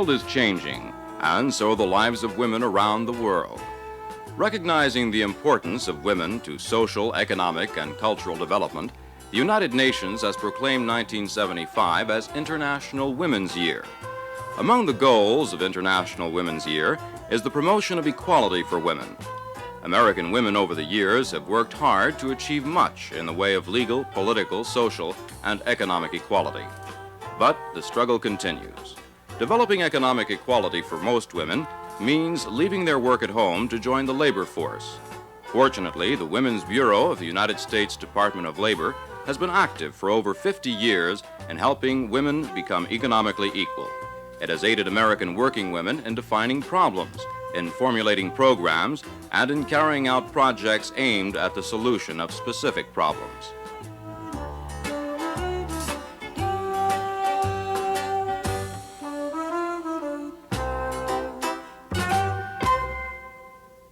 world is changing, and so are the lives of women around the world. Recognizing the importance of women to social, economic, and cultural development, the United Nations has proclaimed 1975 as International Women's Year. Among the goals of International Women's Year is the promotion of equality for women. American women over the years have worked hard to achieve much in the way of legal, political, social, and economic equality. But the struggle continues. Developing economic equality for most women means leaving their work at home to join the labor force. Fortunately, the Women's Bureau of the United States Department of Labor has been active for over 50 years in helping women become economically equal. It has aided American working women in defining problems, in formulating programs, and in carrying out projects aimed at the solution of specific problems.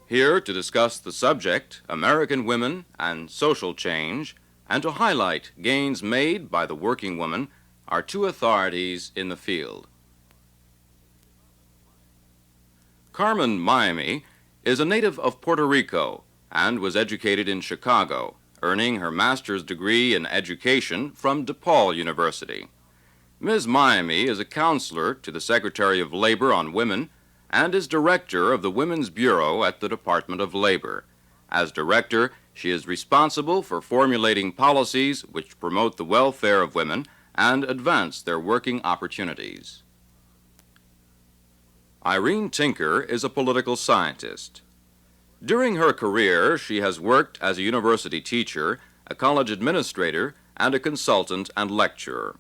Here to discuss the subject, American women and social change, and to highlight gains made by the working woman, are two authorities in the field. Carmen MAYMI is a native of Puerto Rico and was educated in Chicago, earning her master's degree in education from DePaul University. Ms. MAYMI is a counselor to the Secretary of Labor on Women and is director of the Women's Bureau at the Department of Labor. As director, she is responsible for formulating policies which promote the welfare of women and advance their working opportunities. Irene Tinker is a political scientist. During her career, she has worked as a university teacher, a college administrator, and a consultant and lecturer.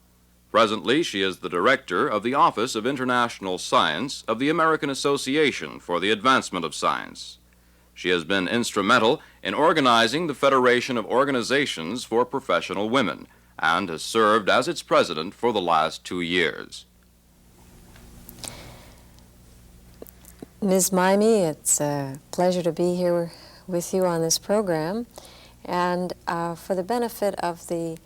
Presently, she is the director of the Office of International Science of the American Association for the Advancement of Science. She has been instrumental in organizing the Federation of Organizations for Professional Women and has served as its president for the last 2 years. Ms. MAYMI, it's a pleasure to be here with you on this program. And for the benefit of the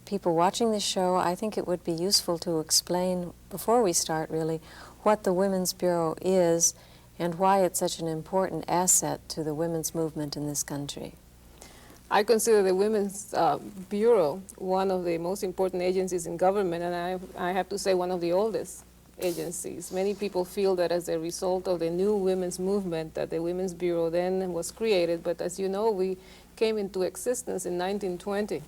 people watching this show, I think it would be useful to explain, before we start really, what the Women's Bureau is and why it's such an important asset to the women's movement in this country. I consider the Women's Bureau one of the most important agencies in government, and I have to say one of the oldest agencies. Many people feel that as a result of the new women's movement that the Women's Bureau then was created, but as you know, we came into existence in 1920,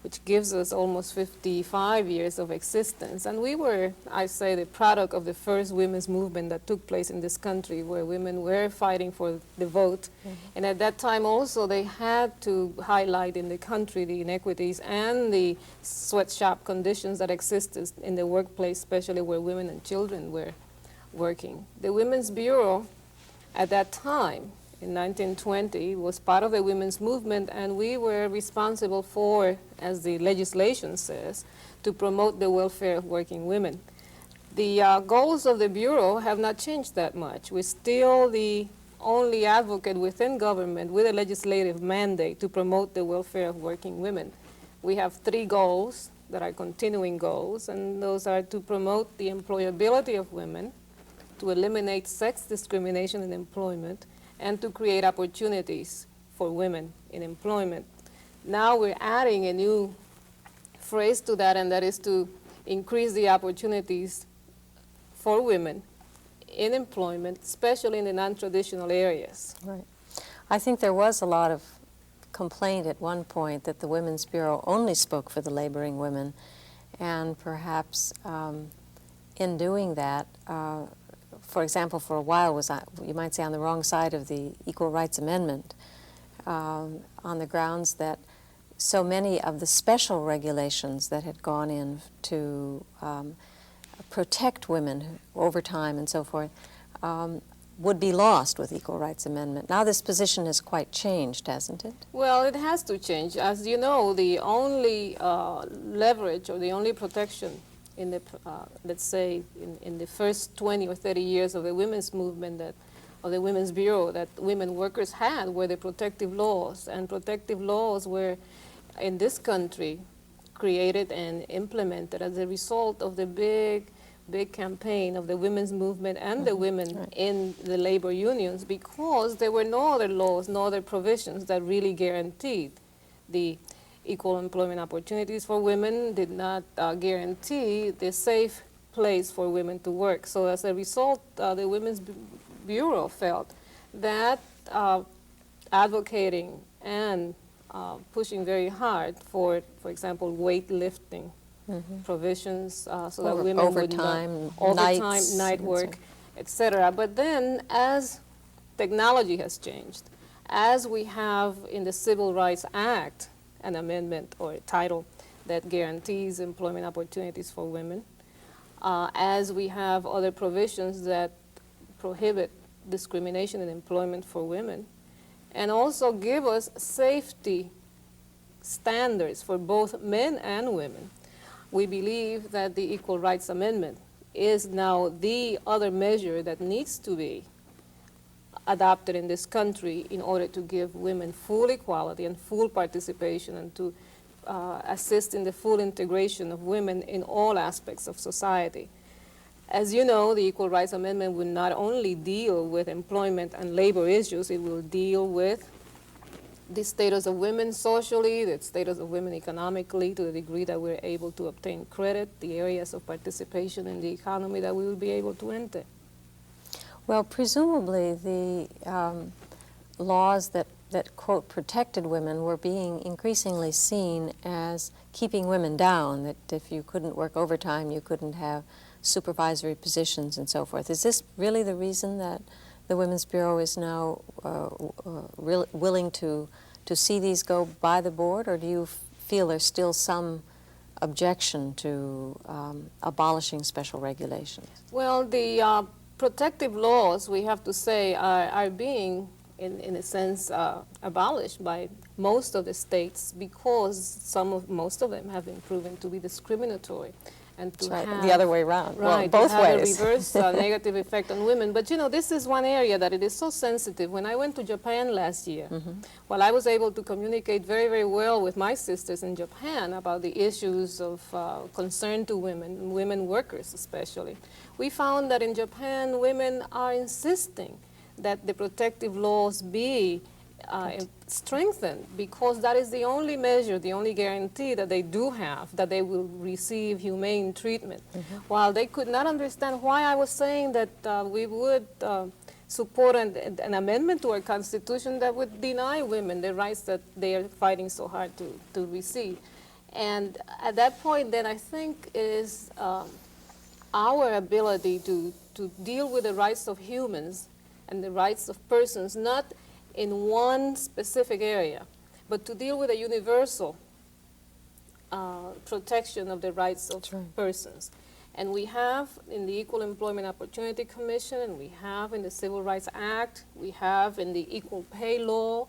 which gives us almost 55 years of existence. And we were, I say, the product of the first women's movement that took place in this country, where women were fighting for the vote. Mm-hmm. And at that time also, they had to highlight in the country the inequities and the sweatshop conditions that existed in the workplace, especially where women and children were working. The Women's Bureau at that time, in 1920, was part of the women's movement, and we were responsible for, as the legislation says, to promote the welfare of working women. The goals of the Bureau have not changed that much. We're still the only advocate within government with a legislative mandate to promote the welfare of working women. We have 3 goals that are continuing goals, and those are to promote the employability of women, to eliminate sex discrimination in employment, and to create opportunities for women in employment. Now we're adding a new phrase to that, and that is to increase the opportunities for women in employment, especially in the non-traditional areas. Right. I think there was a lot of complaint at one point that the Women's Bureau only spoke for the laboring women, and perhaps in doing that, for example, for a while was, you might say, on the wrong side of the Equal Rights Amendment, on the grounds that so many of the special regulations that had gone in to protect women over time and so forth would be lost with Equal Rights Amendment. Now this position has quite changed, hasn't it? Well, it has to change. As you know, the only leverage or the only protection in the, let's say, in the first 20 or 30 years of the women's movement, of the Women's Bureau, that women workers had were the protective laws. And protective laws were, in this country, created and implemented as a result of the big big campaign of the women's movement and the women in the labor unions, because there were no other laws, no other provisions that really guaranteed the equal employment opportunities for women, did not guarantee the safe place for women to work. So as a result, the Women's Bureau felt that advocating and pushing very hard for example, weightlifting provisions, so that women would not, overtime, night work, etc. But then, as technology has changed, as we have in the Civil Rights Act an amendment or a title that guarantees employment opportunities for women, as we have other provisions that prohibit discrimination in employment for women, and also give us safety standards for both men and women, we believe that the Equal Rights Amendment is now the other measure that needs to be adopted in this country in order to give women full equality and full participation, and to assist in the full integration of women in all aspects of society. As you know, the Equal Rights Amendment will not only deal with employment and labor issues, it will deal with the status of women socially, the status of women economically, to the degree that we're able to obtain credit, the areas of participation in the economy that we will be able to enter. Well, presumably the laws that, quote, protected women were being increasingly seen as keeping women down, that if you couldn't work overtime, you couldn't have supervisory positions and so forth. Is this really the reason that the Women's Bureau is now willing to see these go by the board, or do you feel there's still some objection to abolishing special regulations? Well, the protective laws, we have to say, are being, in a sense, abolished by most of the states, because most of them have been proven to be discriminatory. And to have, the other way around. Right, well, both to have ways. a reverse negative effect on women. But you know, this is one area that it is so sensitive. When I went to Japan last year, while I was able to communicate very, very well with my sisters in Japan about the issues of concern to women, women workers especially, we found that in Japan, women are insisting that the protective laws be strengthened, because that is the only measure, the only guarantee that they do have, that they will receive humane treatment. While they could not understand why I was saying that we would support an amendment to our Constitution that would deny women the rights that they are fighting so hard to receive. And at that point, then I think it is our ability to deal with the rights of humans and the rights of persons, not in one specific area, but to deal with a universal protection of the rights of persons. And we have in the Equal Employment Opportunity Commission, and we have in the Civil Rights Act, we have in the Equal Pay Law,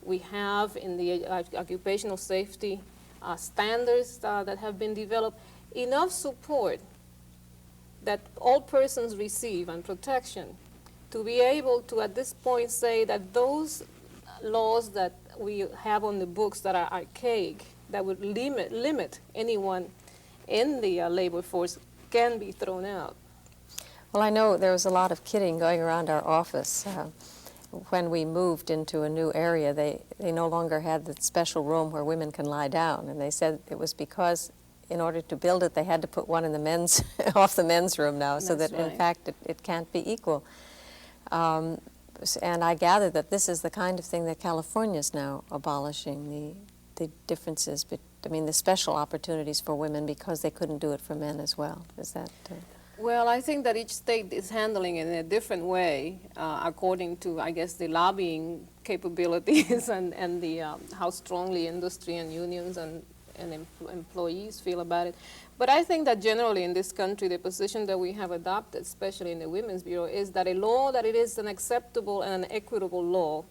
we have in the occupational safety standards that have been developed, enough support that all persons receive and protection to be able to, at this point, say that those laws that we have on the books that are archaic, that would limit anyone in the labor force, can be thrown out. Well, I know there was a lot of kidding going around our office. When we moved into a new area, they no longer had the special room where women can lie down, and they said it was because in order to build it, they had to put one in the men's, off the men's room now, so that in fact it can't be equal. And I gather that this is the kind of thing that California is now abolishing, the differences, I mean the special opportunities for women because they couldn't do it for men as well. Is that? Well, I think that each state is handling it in a different way according to, I guess, the lobbying capabilities and the how strongly industry and unions and employees feel about it. But I think that generally in this country, the position that we have adopted, especially in the Women's Bureau, is that a law that it is an acceptable and an equitable law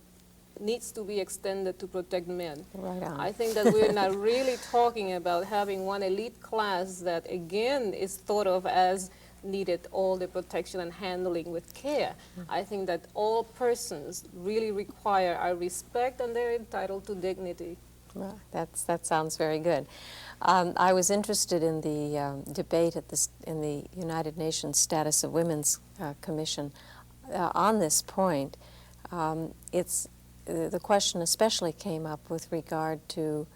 needs to be extended to protect men. Right on. I think that we're not really talking about having one elite class that, again, is thought of as needed all the protection and handling with care. I think that all persons really require our respect, and they're entitled to dignity. Well, that sounds very good. I was interested in the debate in the United Nations Status of Women's Commission on this point. The question especially came up with regard to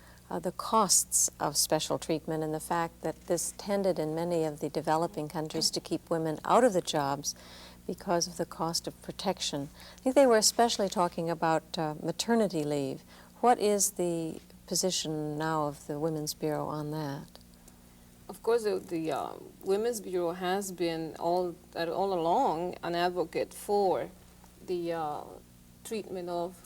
the costs of special treatment and the fact that this tended in many of the developing countries to keep women out of the jobs because of the cost of protection. I think they were especially talking about maternity leave. What is the position now of the Women's Bureau on that? Of course, the Women's Bureau has been all along an advocate for the treatment of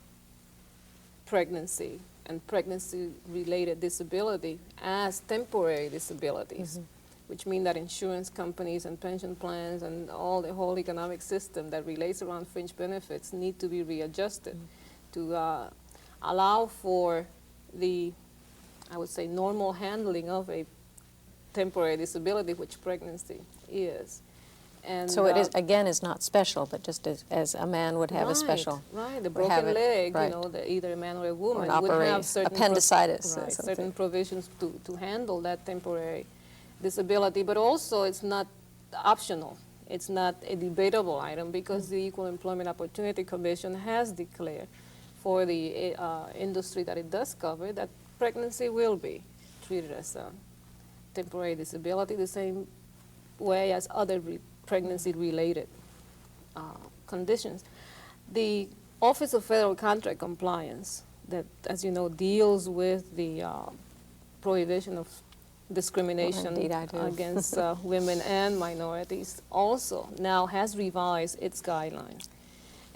pregnancy and pregnancy-related disability as temporary disabilities, which mean that insurance companies and pension plans and all the whole economic system that relates around fringe benefits need to be readjusted to allow for the, I would say, normal handling of a temporary disability, which pregnancy is. And so it is, again, is not special, but just as a man would have a special. Right, the broken leg, right. You know, either a man or a woman would have certain appendicitis, certain provisions to handle that temporary disability. But also, it's not optional. It's not a debatable item because the Equal Employment Opportunity Commission has declared for the industry that it does cover that pregnancy will be treated as a temporary disability the same way as other pregnancy-related conditions. The Office of Federal Contract Compliance, that, as you know, deals with the prohibition of discrimination against women and minorities, also now has revised its guidelines.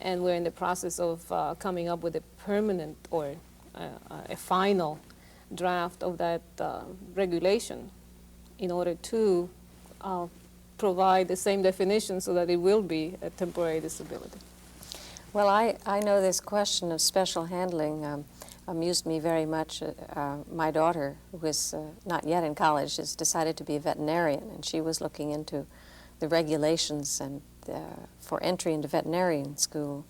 And we're in the process of coming up with a permanent or a final draft of that regulation in order to provide the same definition so that it will be a temporary disability. Well, I know this question of special handling amused me very much. My daughter, who is not yet in college, has decided to be a veterinarian, and she was looking into the regulations and for entry into veterinarian school.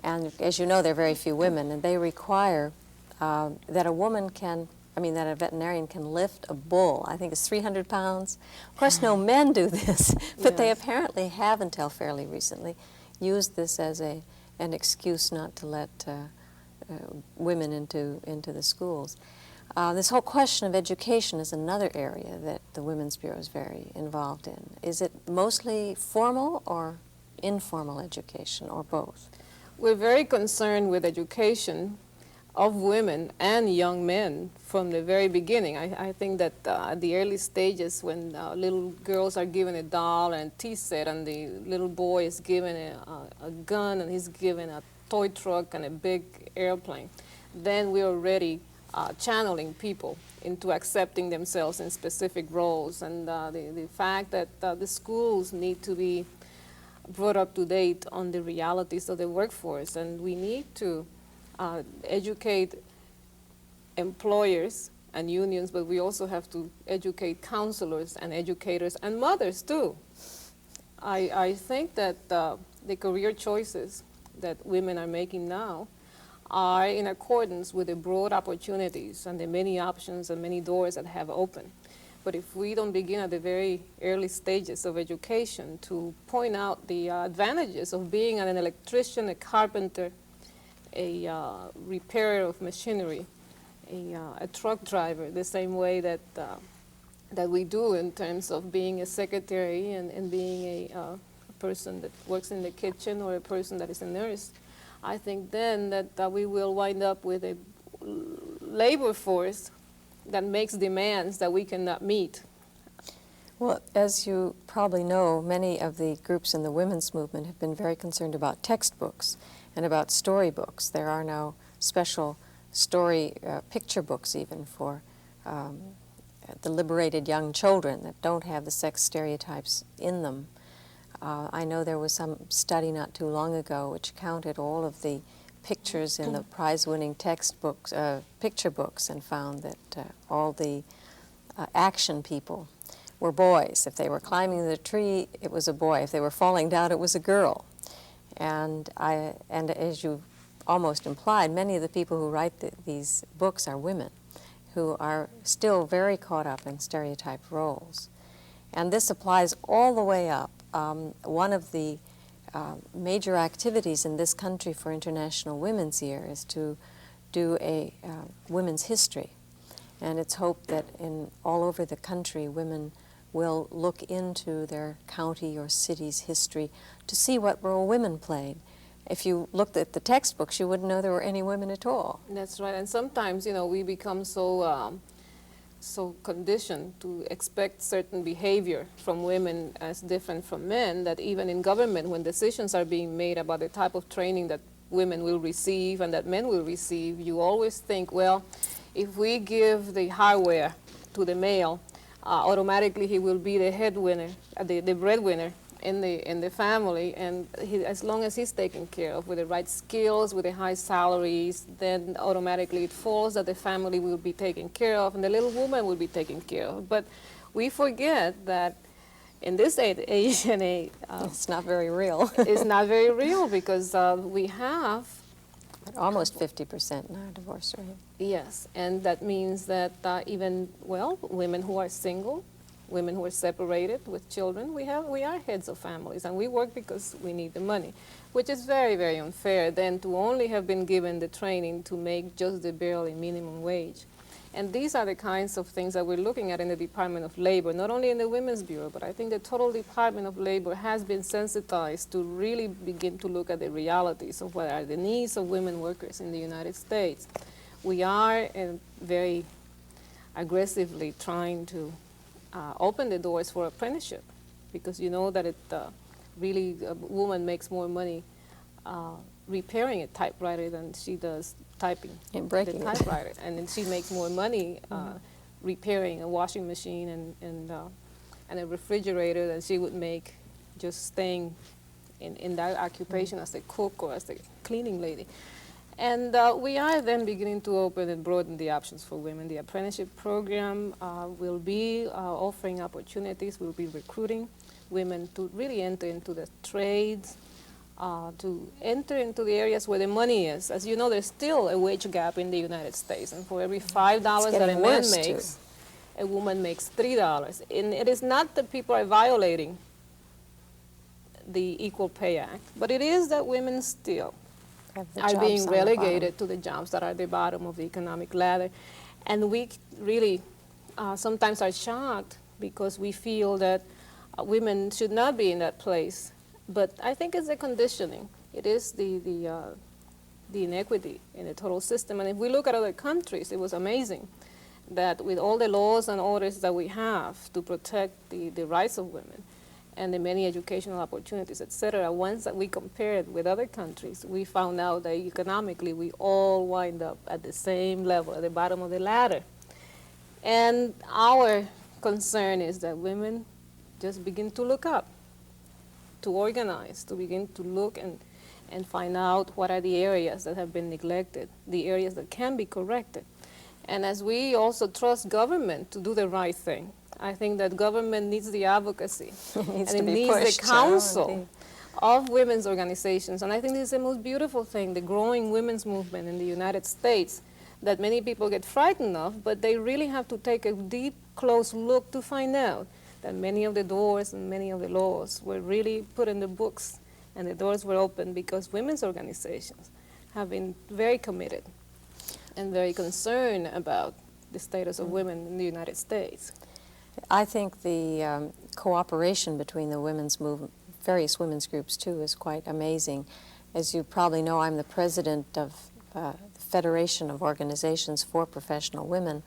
And as you know, there are very few women, and they require that a woman can, that a veterinarian can lift a bull. I think it's 300 pounds. Of course, no men do this, but they apparently have, until fairly recently, used this as an excuse not to let women into the schools. This whole question of education is another area that the Women's Bureau is very involved in. Is it mostly formal or informal education, or both? We're very concerned with education of women and young men from the very beginning. I think that at the early stages, when little girls are given a doll and a tea set, and the little boy is given a gun, and he's given a toy truck and a big airplane, then we're already channeling people into accepting themselves in specific roles. And the fact that the schools need to be brought up to date on the realities of the workforce, and we need to educate employers and unions, but we also have to educate counselors and educators and mothers too. I think that the career choices that women are making now are in accordance with the broad opportunities and the many options and many doors that have opened. But if we don't begin at the very early stages of education to point out the advantages of being an electrician, a carpenter, a repairer of machinery, a truck driver, the same way that that we do in terms of being a secretary and being a person that works in the kitchen, or a person that is a nurse, I think then that we will wind up with a labor force that makes demands that we cannot meet. Well, as you probably know, many of the groups in the women's movement have been very concerned about textbooks and about storybooks. There are now special story picture books even for the liberated young children that don't have the sex stereotypes in them. I know there was some study not too long ago which counted all of the pictures in the prize-winning textbooks, picture books, and found that all the action people were boys. If they were climbing the tree, it was a boy. If they were falling down, it was a girl. And as you almost implied, many of the people who write these books are women who are still very caught up in stereotyped roles. And this applies all the way up. One of the major activities in this country for International Women's Year is to do a women's history. And it's hoped that all over the country, women will look into their county or city's history to see what role women played. If you looked at the textbooks, you wouldn't know there were any women at all. That's right. And sometimes, you know, we become so conditioned to expect certain behavior from women as different from men that even in government, when decisions are being made about the type of training that women will receive and that men will receive, you always think, well, if we give the hardware to the male, automatically he will be the head winner, the breadwinner in the family, and as long as he's taken care of with the right skills, with the high salaries, then automatically it falls that the family will be taken care of and the little woman will be taken care of. But we forget that in this age and age, it's not very real. it's not very real because we have almost 50% now divorce rate. Yes, and that means that even, well, women who are single, women who are separated with children, we are heads of families, and we work because we need the money, which is very, very unfair then to only have been given the training to make just the barely minimum wage. And these are the kinds of things that we're looking at in the Department of Labor, not only in the Women's Bureau, but I think the total Department of Labor has been sensitized to really begin to look at the realities of what are the needs of women workers in the United States. We are very aggressively trying to open the doors for apprenticeship, because you know that it really, a woman makes more money repairing a typewriter than she does typing and breaking the typewriter. And then she makes more money repairing a washing machine and a refrigerator than she would make just staying in that occupation as a cook or as a cleaning lady. And we are then beginning to open and broaden the options for women. The apprenticeship program will be offering opportunities. We'll be recruiting women to really enter into the trades, to enter into the areas where the money is. As you know, there's still a wage gap in the United States, and for every $5 that a man makes, a woman makes $3. And it is not that people are violating the Equal Pay Act, but it is that women still are being relegated to the jobs that are at the bottom of the economic ladder. And we really sometimes are shocked because we feel that women should not be in that place. But I think it's the conditioning. It is the inequity in the total system. And if we look at other countries, it was amazing that with all the laws and orders that we have to protect the rights of women and the many educational opportunities, etc., once that we compared with other countries, we found out that economically we all wind up at the same level, at the bottom of the ladder. And our concern is that women just begin to look up, to organize, to begin to look and find out what are the areas that have been neglected, the areas that can be corrected. And as we also trust government to do the right thing, I think that government needs the advocacy and it needs the counsel of women's organizations. And I think this is the most beautiful thing, the growing women's movement in the United States that many people get frightened of, but they really have to take a deep, close look to find out that many of the doors and many of the laws were really put in the books and the doors were open because women's organizations have been very committed and very concerned about the status of women in the United States. I think the cooperation between the women's movement, various women's groups too, is quite amazing. As you probably know, I'm the president of the Federation of Organizations for Professional Women,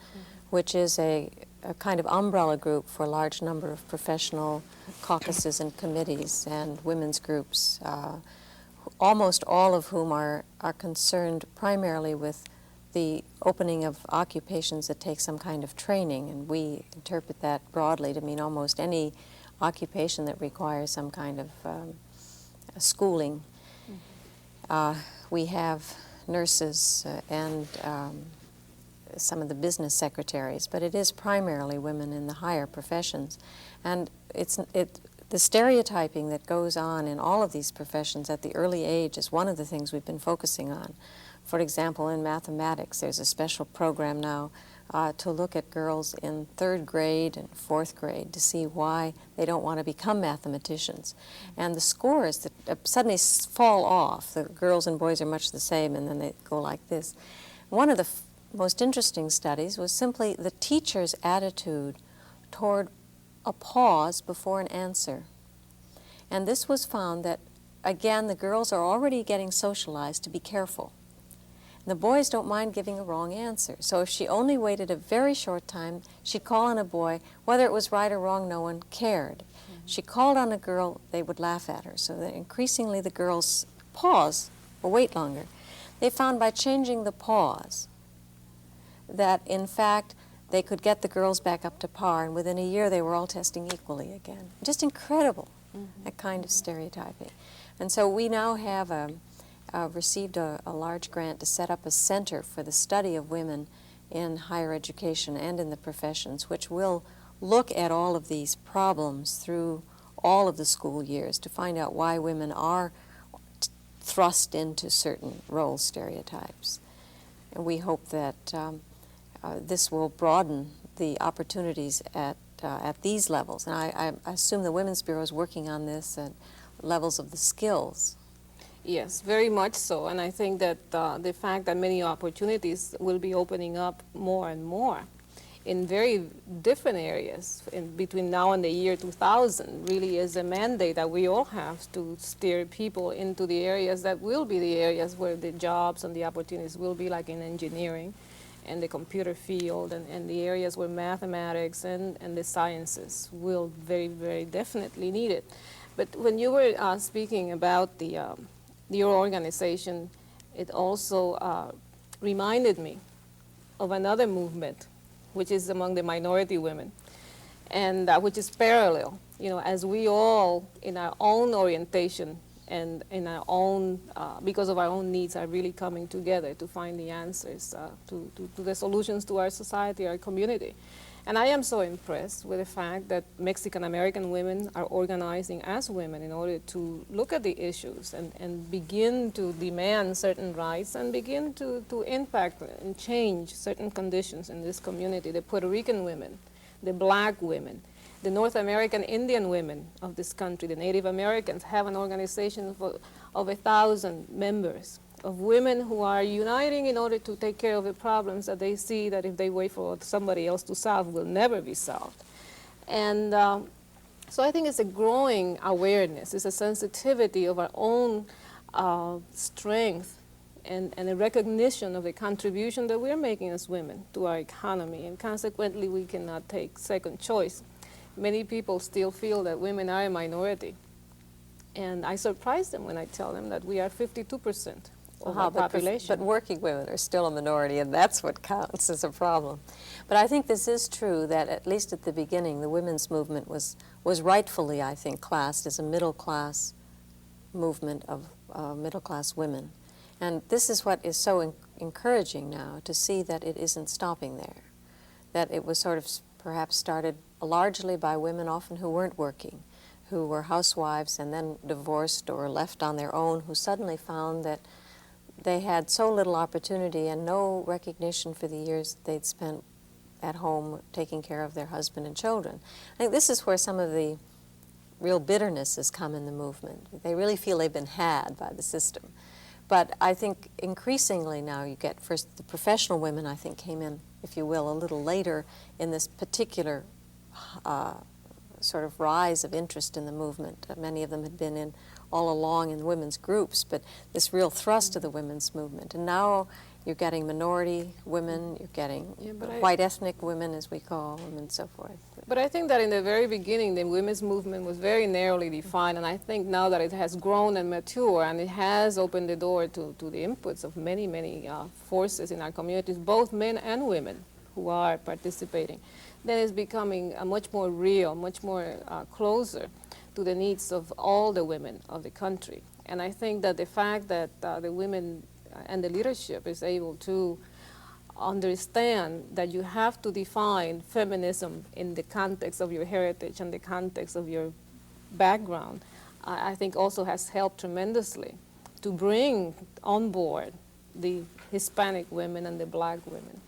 which is a kind of umbrella group for a large number of professional caucuses and committees and women's groups, almost all of whom are concerned primarily with the opening of occupations that take some kind of training, and we interpret that broadly to mean almost any occupation that requires some kind of schooling. We have nurses and some of the business secretaries, but it is primarily women in the higher professions. And the stereotyping that goes on in all of these professions at the early age is one of the things we've been focusing on. For example, in mathematics, there's a special program now to look at girls in 3rd grade and 4th grade to see why they don't want to become mathematicians. And the scores that suddenly fall off. The girls and boys are much the same, and then they go like this. One of the most interesting studies was simply the teacher's attitude toward a pause before an answer. And this was found that, again, the girls are already getting socialized to be careful. The boys don't mind giving a wrong answer. So if she only waited a very short time, she'd call on a boy. Whether it was right or wrong, no one cared. She called on a girl, they would laugh at her. So that increasingly the girls pause or wait longer. They found by changing the pause that, in fact, they could get the girls back up to par, and within a year they were all testing equally again. Just incredible, that kind of stereotyping. And so we now have received a large grant to set up a center for the study of women in higher education and in the professions, which will look at all of these problems through all of the school years to find out why women are thrust into certain role stereotypes. And we hope that this will broaden the opportunities at these levels. And I assume the Women's Bureau is working on this at levels of the skills. Yes, very much so. And I think that the fact that many opportunities will be opening up more and more in very different areas between now and the year 2000 really is a mandate that we all have to steer people into the areas that will be the areas where the jobs and the opportunities will be, like in engineering and the computer field, and the areas where mathematics and the sciences will very, very definitely need it. But when you were speaking about your organization, it also reminded me of another movement, which is among the minority women, and which is parallel. You know, as we all, in our own orientation and in our own, because of our own needs, are really coming together to find the answers to the solutions to our society, our community. And I am so impressed with the fact that Mexican-American women are organizing as women in order to look at the issues and begin to demand certain rights and begin to impact and change certain conditions in this community. The Puerto Rican women, the Black women, the North American Indian women of this country, the Native Americans, have an organization of 1,000 members, of women who are uniting in order to take care of the problems that they see that if they wait for somebody else to solve will never be solved. And so I think it's a growing awareness, it's a sensitivity of our own strength and a recognition of the contribution that we're making as women to our economy, and consequently we cannot take second choice. Many people still feel that women are a minority, and I surprise them when I tell them that we are 52% of our population. But working women are still a minority, and that's what counts as a problem. But I think this is true that, at least at the beginning, the women's movement was rightfully, I think, classed as a middle-class movement of middle-class women. And this is what is so encouraging now, to see that it isn't stopping there, that it was sort of perhaps started largely by women often who weren't working, who were housewives and then divorced or left on their own, who suddenly found that they had so little opportunity and no recognition for the years they'd spent at home taking care of their husband and children. I think this is where some of the real bitterness has come in the movement. They really feel they've been had by the system. But I think increasingly now you get, first, the professional women, I think, came in, if you will, a little later in this particular sort of rise of interest in the movement. Many of them had been in all along in women's groups, but this real thrust of the women's movement. And now you're getting minority women, you're getting white ethnic women, as we call them, and so forth. But I think that in the very beginning, the women's movement was very narrowly defined, and I think now that it has grown and matured, and it has opened the door to the inputs of many, many forces in our communities, both men and women who are participating, then it's becoming much more real, much more closer to the needs of all the women of the country. And I think that the fact that the women and the leadership is able to understand that you have to define feminism in the context of your heritage and the context of your background, I think also has helped tremendously to bring on board the Hispanic women and the black women.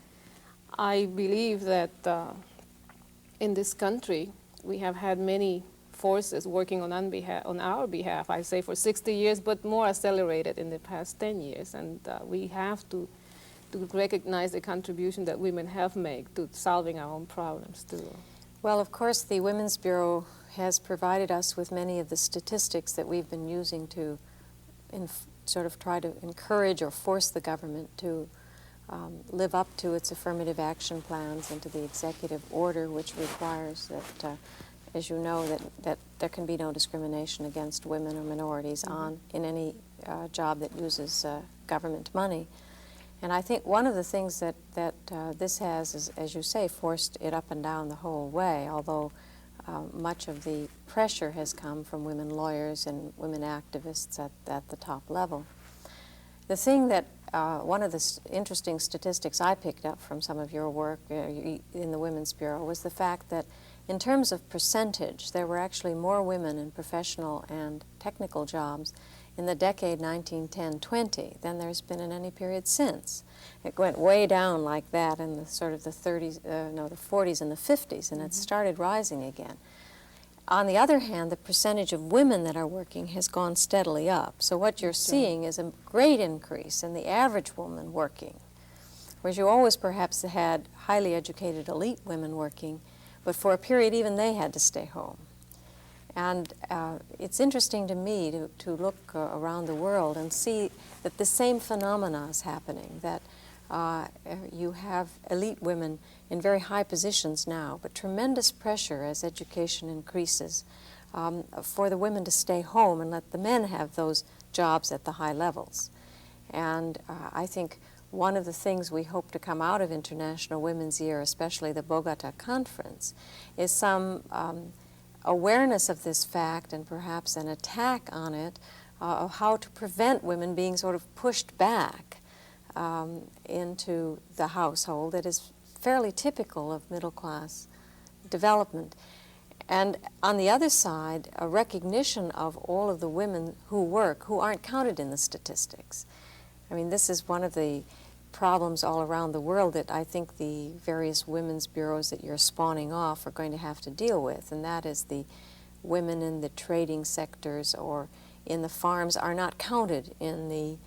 I believe that in this country we have had many forces working on our behalf, I say for 60 years, but more accelerated in the past 10 years. And we have to recognize the contribution that women have made to solving our own problems too. Well, of course, the Women's Bureau has provided us with many of the statistics that we've been using to sort of try to encourage or force the government to live up to its affirmative action plans and to the executive order, which requires that, as you know, that there can be no discrimination against women or minorities in any job that uses government money. And I think one of the things that this has is, as you say, forced it up and down the whole way, although much of the pressure has come from women lawyers and women activists at the top level. The thing that, one of the interesting statistics I picked up from some of your work in the Women's Bureau was the fact that in terms of percentage, there were actually more women in professional and technical jobs in the decade 1910-20 than there's been in any period since. It went way down like that in the sort of the 30s, the 40s and the 50s, and it started rising again. On the other hand, the percentage of women that are working has gone steadily up. So what you're seeing is a great increase in the average woman working, whereas you always perhaps had highly educated elite women working, but for a period even they had to stay home. And it's interesting to me to look around the world and see that the same phenomena is happening, that you have elite women in very high positions now, but tremendous pressure as education increases for the women to stay home and let the men have those jobs at the high levels. And I think one of the things we hope to come out of International Women's Year, especially the Bogota conference, is some awareness of this fact and perhaps an attack on it of how to prevent women being sort of pushed back into the household that is fairly typical of middle-class development. And on the other side, a recognition of all of the women who work who aren't counted in the statistics. I mean, this is one of the problems all around the world that I think the various women's bureaus that you're spawning off are going to have to deal with, and that is the women in the trading sectors or in the farms are not counted in the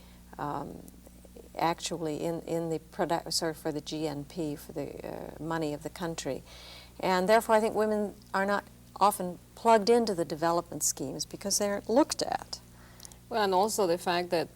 actually in the product, sort of for the GNP, for the money of the country. And therefore I think women are not often plugged into the development schemes because they aren't looked at. Well, and also the fact that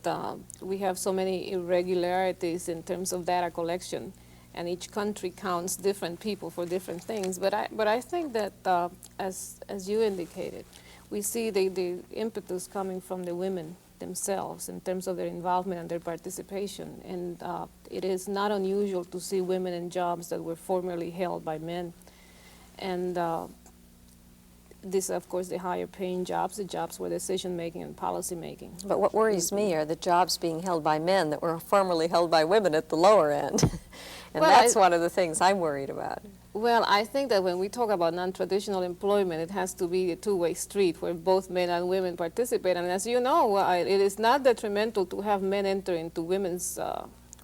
we have so many irregularities in terms of data collection, and each country counts different people for different things. But I think that, as you indicated, we see the impetus coming from the women themselves in terms of their involvement and their participation. And it is not unusual to see women in jobs that were formerly held by men. And these are, of course, the higher paying jobs, the jobs where decision making and policy making. But what worries me are the jobs being held by men that were formerly held by women at the lower end. And well, that's one of the things I'm worried about. Well, I think that when we talk about non-traditional employment, it has to be a two-way street where both men and women participate. And as you know, it is not detrimental to have men enter into women's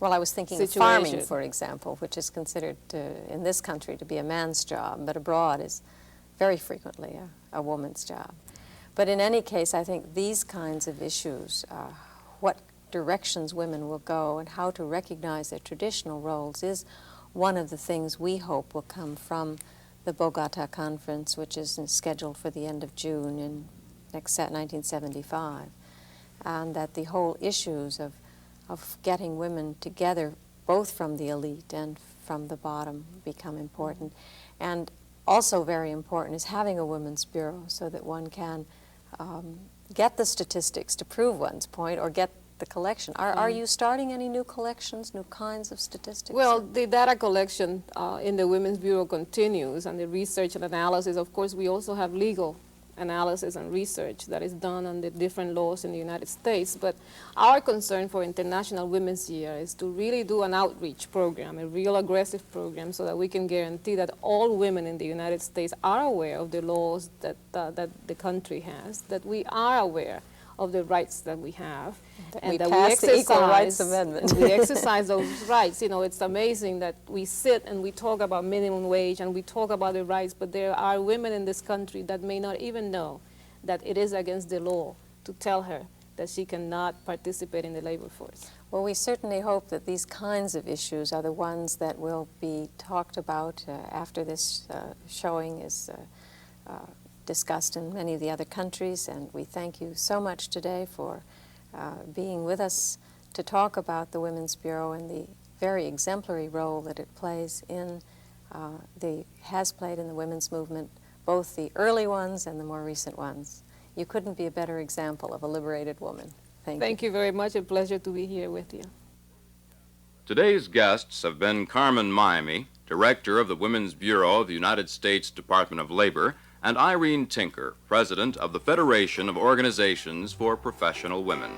well, I was thinking of farming, for example, which is considered in this country to be a man's job, but abroad is very frequently a woman's job. But in any case, I think these kinds of issues, what directions women will go and how to recognize their traditional roles is one of the things we hope will come from the Bogota conference, which is scheduled for the end of June in 1975. And that the whole issues of getting women together, both from the elite and from the bottom, become important. And also very important is having a women's bureau so that one can get the statistics to prove one's point or get the collection. Are you starting any new collections, new kinds of statistics? Well, the data collection in the Women's Bureau continues, and the research and analysis. Of course, we also have legal analysis and research that is done on the different laws in the United States. But our concern for International Women's Year is to really do an outreach program, a real aggressive program, so that we can guarantee that all women in the United States are aware of the laws that, that the country has, that we are aware of the rights that we have, and that we passed the Equal Rights Amendment. we exercise those rights. You know, it's amazing that we sit and we talk about minimum wage and we talk about the rights, but there are women in this country that may not even know that it is against the law to tell her that she cannot participate in the labor force. Well, we certainly hope that these kinds of issues are the ones that will be talked about after this showing is discussed in many of the other countries, and we thank you so much today for being with us to talk about the Women's Bureau and the very exemplary role that it plays in has played in the women's movement, both the early ones and the more recent ones. You couldn't be a better example of a liberated woman. Thank you very much. A pleasure to be here with you. Today's guests have been Carmen MAYMI, Director of the Women's Bureau of the United States Department of Labor, and Irene Tinker, President of the Federation of Organizations for Professional Women.